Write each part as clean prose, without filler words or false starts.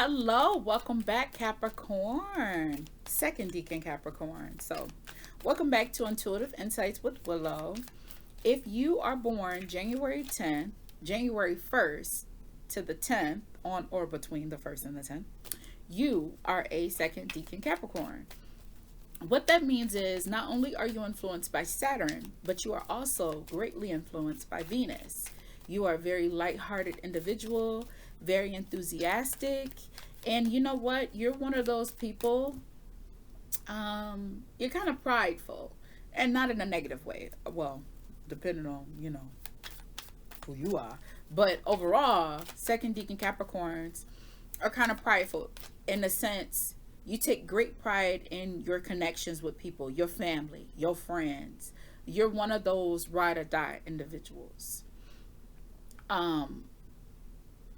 Hello, welcome back, Capricorn. Second Deacon Capricorn. So, welcome back to Intuitive Insights with Willow. If you are born January 1st to the 10th, on or between the 1st and the 10th, you are a second Deacon Capricorn. What that means is not only are you influenced by Saturn, but you are also greatly influenced by Venus. You are a very light-hearted individual, very enthusiastic, and you know what? You're one of those people. You're kind of prideful, and not in a negative way. Well, depending on who you are, but overall, second deacon Capricorns are kind of prideful in the sense you take great pride in your connections with people, your family, your friends. You're one of those ride or die individuals. Um,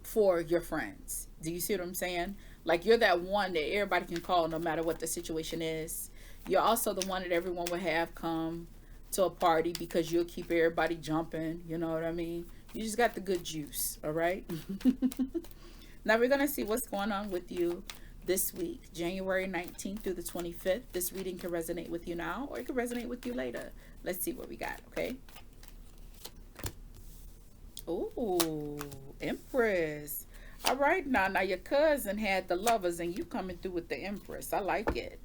for your friends. Do you see what I'm saying? Like you're that one that everybody can call no matter what the situation is. You're also the one that everyone will have come to a party because you'll keep everybody jumping. You know what I mean? You just got the good juice, all right? Now we're going to see what's going on with you this week, January 19th through the 25th. This reading can resonate with you now or it can resonate with you later. Let's see what we got, okay? Ooh, Empress. All right, now your cousin had the lovers and you coming through with the Empress. I like it.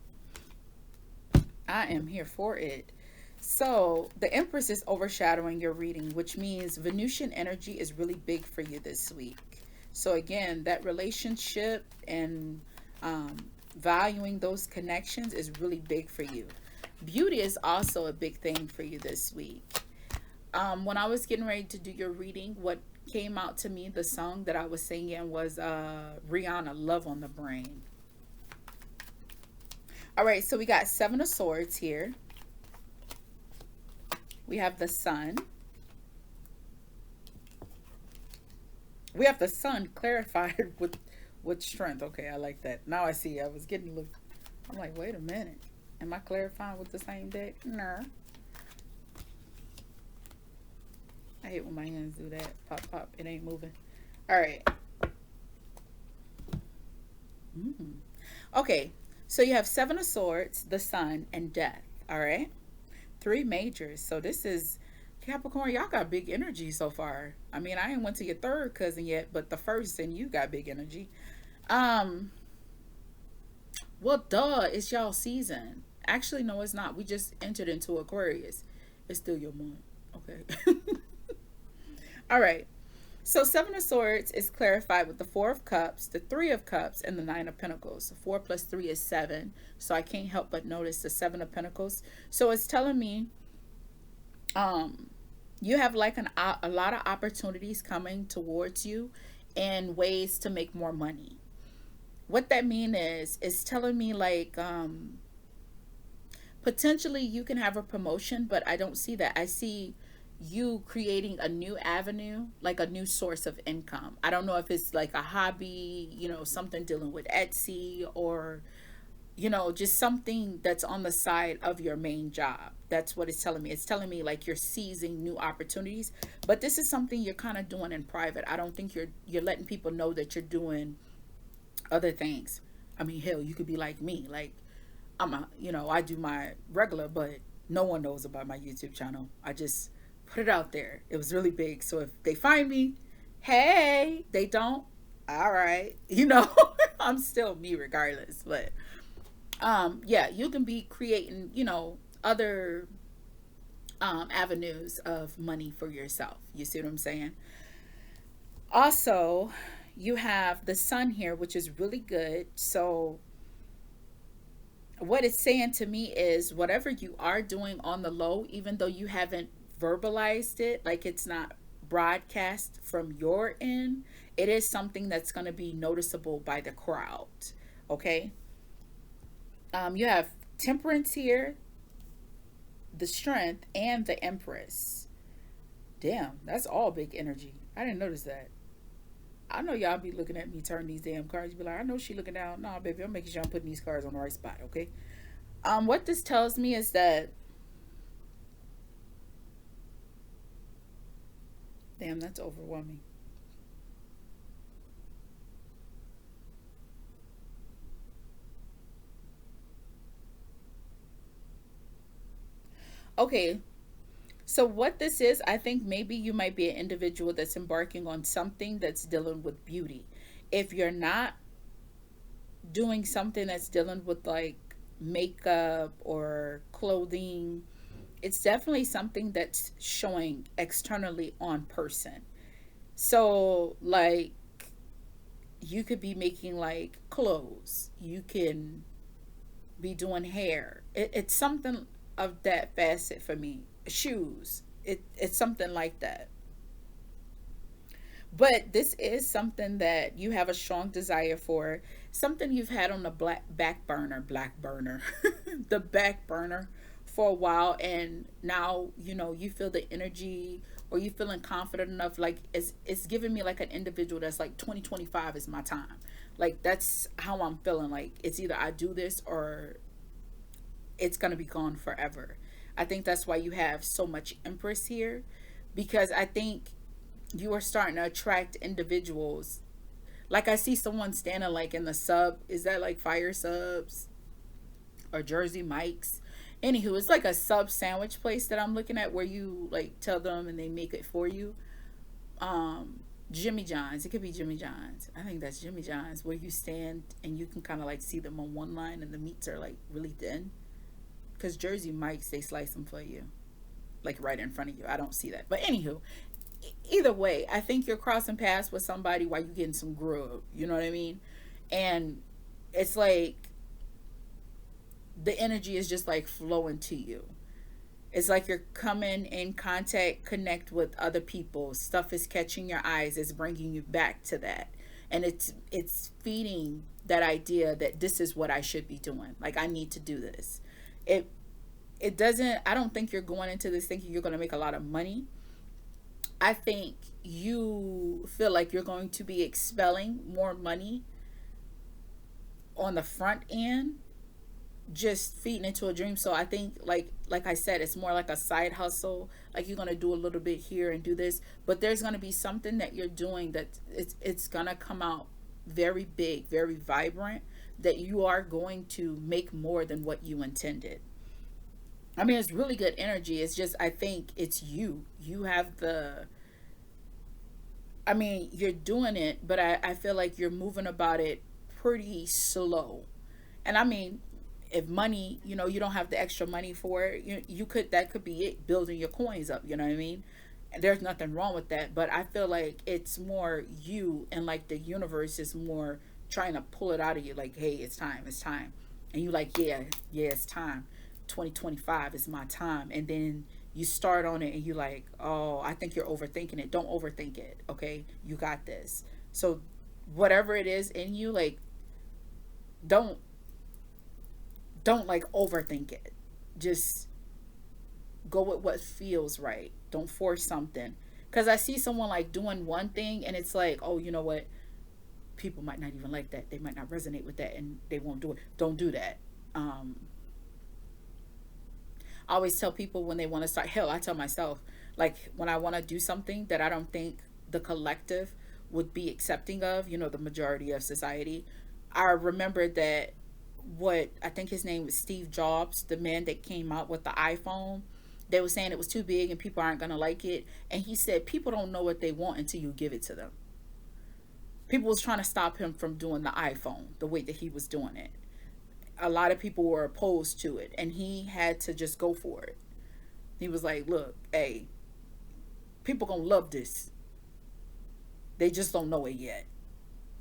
I am here for it. So the Empress is overshadowing your reading, which means Venusian energy is really big for you this week. So again, that relationship and um, valuing those connections is really big for you. Beauty is also a big thing for you this week. When I was getting ready to do your reading, what came out to me, the song that I was singing was Rihanna, Love on the Brain. All right, so we got Seven of Swords here. We have the Sun. We have the Sun clarified with strength. Okay, I like that. Now I see. I was getting a little. I'm like, wait a minute. Am I clarifying with the same deck? No. I hate when my hands do that. Pop, pop. It ain't moving. All right. Mm. Okay. So you have Seven of Swords, the Sun, and Death. All right. Three majors. So this is Capricorn. Y'all got big energy so far. I mean, I ain't went to your third cousin yet, but the first and you got big energy. Um. Well, duh. It's y'all season. Actually, no, it's not. We just entered into Aquarius. It's still your month. Okay. All right. So Seven of Swords is clarified with the Four of Cups, the Three of Cups, and the Nine of Pentacles. So 4 plus 3 is 7. So I can't help but notice the Seven of Pentacles. So it's telling me um, you have like a lot of opportunities coming towards you and ways to make more money. What that mean is it's telling me like potentially you can have a promotion, but I don't see that. I see you creating a new avenue, like a new source of income. I don't know if it's like a hobby, something dealing with Etsy or, just something that's on the side of your main job. That's what it's telling me. It's telling me like you're seizing new opportunities, but this is something you're kind of doing in private. I don't think you're letting people know that you're doing other things. I mean, hell, you could be like me. Like I do my regular, but no one knows about my YouTube channel. I just put it out there. It was really big. So if they find me, hey, they don't, all right. I'm still me regardless. But yeah, you can be creating, other avenues of money for yourself. You see what I'm saying? Also, you have the sun here, which is really good. So what it's saying to me is whatever you are doing on the low, even though you haven't verbalized it, like it's not broadcast from your end, it is something that's going to be noticeable by the crowd. Okay. You have temperance here, the strength, and the empress. Damn, that's all big energy. I didn't notice that. I know y'all be looking at me turn these damn cards. You be like, I know she looking down. Nah, baby, I'm making sure I'm putting these cards on the right spot. Okay. What this tells me is that, damn, that's overwhelming. Okay, so what this is, I think maybe you might be an individual that's embarking on something that's dealing with beauty. If you're not doing something that's dealing with like makeup or clothing, it's definitely something that's showing externally on person. So like you could be making like clothes, you can be doing hair. It's something of that facet for me. Shoes. It's something like that. But this is something that you have a strong desire for, something you've had on the black burner, the back burner for a while, and now you feel the energy, or you feeling confident enough. Like it's giving me like an individual that's like 2025 is my time. Like that's how I'm feeling. Like it's either I do this or it's gonna be gone forever. I think that's why you have so much Empress here, because I think you are starting to attract individuals. Like I see someone standing like in the sub. Is that like Fire Subs or Jersey Mike's? Anywho, it's like a sub sandwich place that I'm looking at where you like tell them and they make it for you. Jimmy John's. It could be Jimmy John's. I think that's Jimmy John's, where you stand and you can kind of like see them on one line and the meats are like really thin. Because Jersey Mike's, they slice them for you, like right in front of you. I don't see that. But anywho, either way, I think you're crossing paths with somebody while you're getting some grub. You know what I mean? And it's like the energy is just like flowing to you. It's like you're coming in contact, connect with other people. Stuff is catching your eyes. It's bringing you back to that, and it's feeding that idea that this is what I should be doing. Like I need to do this. It it doesn't. I don't think you're going into this thinking you're going to make a lot of money. I think you feel like you're going to be expelling more money on the front end, just feeding into a dream. So I think like I said, it's more like a side hustle. Like you're gonna do a little bit here and do this, but there's gonna be something that you're doing that it's gonna come out very big, very vibrant, that you are going to make more than what you intended. I mean, it's really good energy. It's just I think it's you. You have the. I mean, you're doing it, but I feel like you're moving about it pretty slow. And I mean, if money, you don't have the extra money for it, you could, that could be it, building your coins up, you know what I mean? And there's nothing wrong with that, but I feel like it's more you, and like the universe is more trying to pull it out of you, like, hey, it's time. And you like, yeah, yeah, it's time. 2025 is my time. And then you start on it and you like, oh, I think you're overthinking it. Don't overthink it, okay? You got this. So whatever it is in you, like, don't don't like overthink it. Just go with what feels right. Don't force something. Cause I see someone like doing one thing and it's like, oh, you know what? People might not even like that. They might not resonate with that and they won't do it. Don't do that. Um, I always tell people when they want to start, hell, I tell myself, like when I want to do something that I don't think the collective would be accepting of, the majority of society. I remember that what I think his name was Steve Jobs, the man that came out with the iPhone. They were saying it was too big and people aren't gonna like it. And he said people don't know what they want until you give it to them. People was trying to stop him from doing the iPhone the way that he was doing it. A lot of people were opposed to it and he had to just go for it. He was like, look, hey, people gonna love this. They just don't know it yet.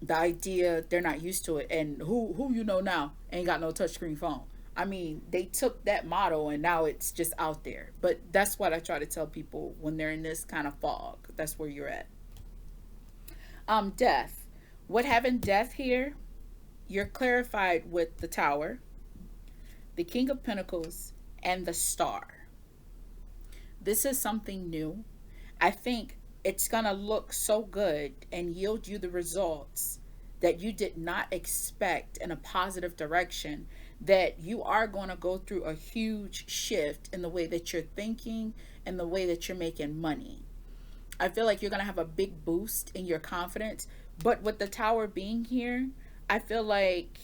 The idea, they're not used to it, and who now ain't got no touchscreen phone. I mean, they took that motto and now it's just out there. But that's what I try to tell people when they're in this kind of fog. That's where you're at. Death. What having death here? You're clarified with the Tower, the King of Pentacles, and the Star. This is something new. I think it's going to look so good and yield you the results that you did not expect in a positive direction, that you are going to go through a huge shift in the way that you're thinking and the way that you're making money. I feel like you're going to have a big boost in your confidence. But with the Tower being here, I feel like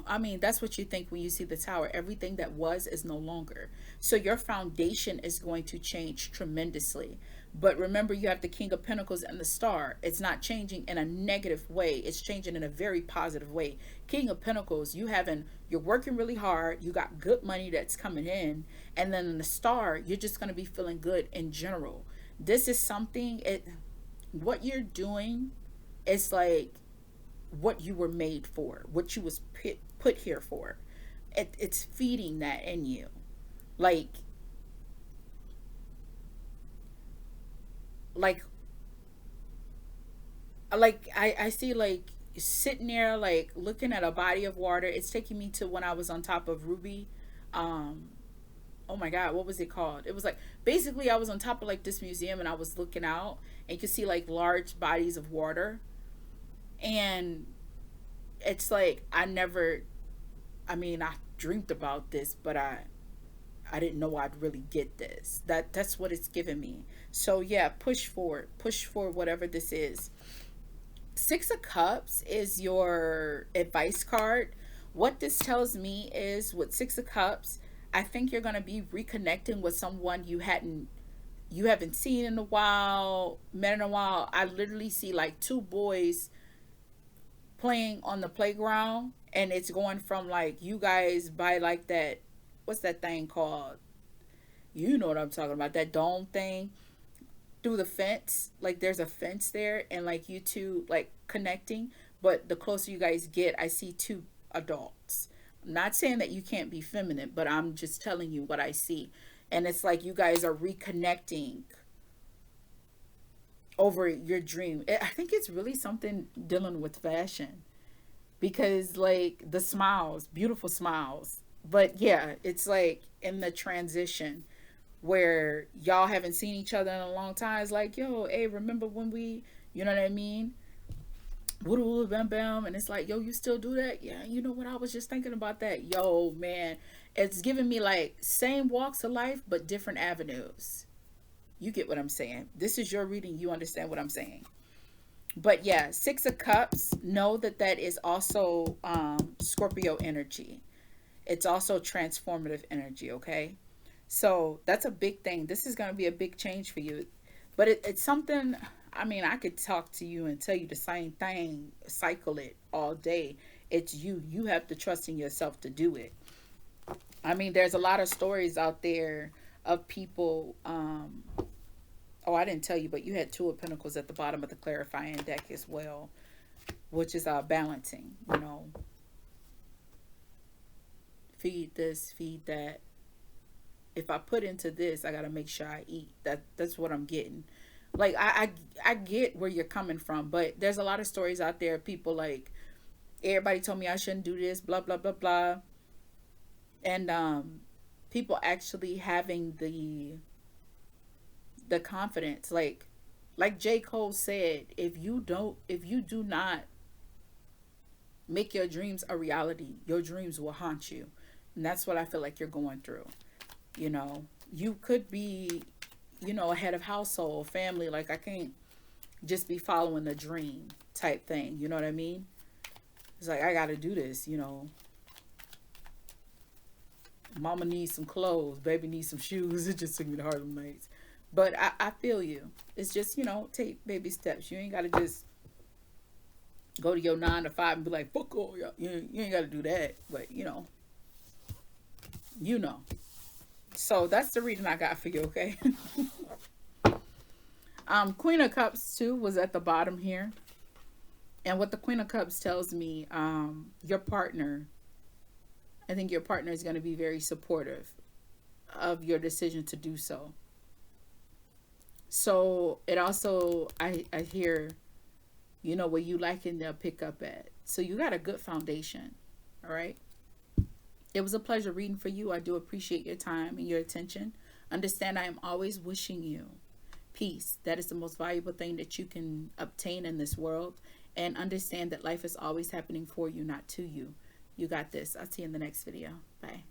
I mean, that's what you think when you see the tower. Everything that was is no longer. So your foundation is going to change tremendously. But remember, you have the King of Pentacles and the Star. It's not changing in a negative way. It's changing in a very positive way. King of Pentacles, you're working really hard. You got good money that's coming in. And then in the Star, you're just going to be feeling good in general. This is something, what you're doing is like what you were made for, what you was put here for. It's feeding that in you. Like, like, I see like sitting there like looking at a body of water. It's taking me to when I was on top of Ruby. Um, oh my God, what was it called? It was like basically I was on top of like this museum and I was looking out and you could see like large bodies of water. And it's like I mean, I dreamed about this, but I didn't know I'd really get this. That's what it's given me. So yeah, push forward. Push for whatever this is. Six of Cups is your advice card. What this tells me is with Six of Cups, I think you're going to be reconnecting with someone you haven't seen in a while, met in a while. I literally see like two boys playing on the playground, and it's going from like you guys by like that, what's that thing called? You know what I'm talking about, that dome thing, through the fence. Like there's a fence there and like you two like connecting, but the closer you guys get, I see two adults. I'm not saying that you can't be feminine, but I'm just telling you what I see. And it's like you guys are reconnecting over your dream. I think it's really something dealing with fashion, because like the smiles, beautiful smiles. But yeah, it's like in the transition where y'all haven't seen each other in a long time. It's like, yo, hey, remember when you know what I mean? Woo woo bam bam, and it's like, yo, you still do that? Yeah, you know what? I was just thinking about that. Yo, man, it's giving me like same walks of life but different avenues. You get what I'm saying? This is your reading. You understand what I'm saying? But yeah, Six of Cups. Know that that is also Scorpio energy. It's also transformative energy. Okay, so that's a big thing. This is going to be a big change for you. But it's something, I mean, I could talk to you and tell you the same thing, cycle it all day. It's you. You have to trust in yourself to do it. I mean, there's a lot of stories out there of people. Oh, I didn't tell you, but you had Two of Pentacles at the bottom of the clarifying deck as well, which is balancing, you know. Feed this, feed that. If I put into this, I got to make sure I eat. That's what I'm getting. Like, I get where you're coming from, but there's a lot of stories out there of people like, everybody told me I shouldn't do this, blah, blah, blah, blah. And people actually having the confidence, like J. Cole said, if you do not make your dreams a reality, your dreams will haunt you. And that's what I feel like you're going through. You know, you could be, you know, a head of household, family. Like, I can't just be following the dream type thing. You know what I mean? It's like, I got to do this, you know. Mama needs some clothes. Baby needs some shoes. It just took me to Harlem Nights. But I feel you. It's just, you know, take baby steps. You ain't got to just go to your 9 to 5 and be like, fuck all y'all. You ain't got to do that. But, you know. You know. So that's the reading I got for you, okay? Queen of Cups, too, was at the bottom here. And what the Queen of Cups tells me, your partner, I think your partner is going to be very supportive of your decision to do so. So it also, I hear, you know, what you like and they'll pick up at. So you got a good foundation, all right? It was a pleasure reading for you. I do appreciate your time and your attention. Understand, I am always wishing you peace. That is the most valuable thing that you can obtain in this world. And understand that life is always happening for you, not to you. You got this. I'll see you in the next video. Bye.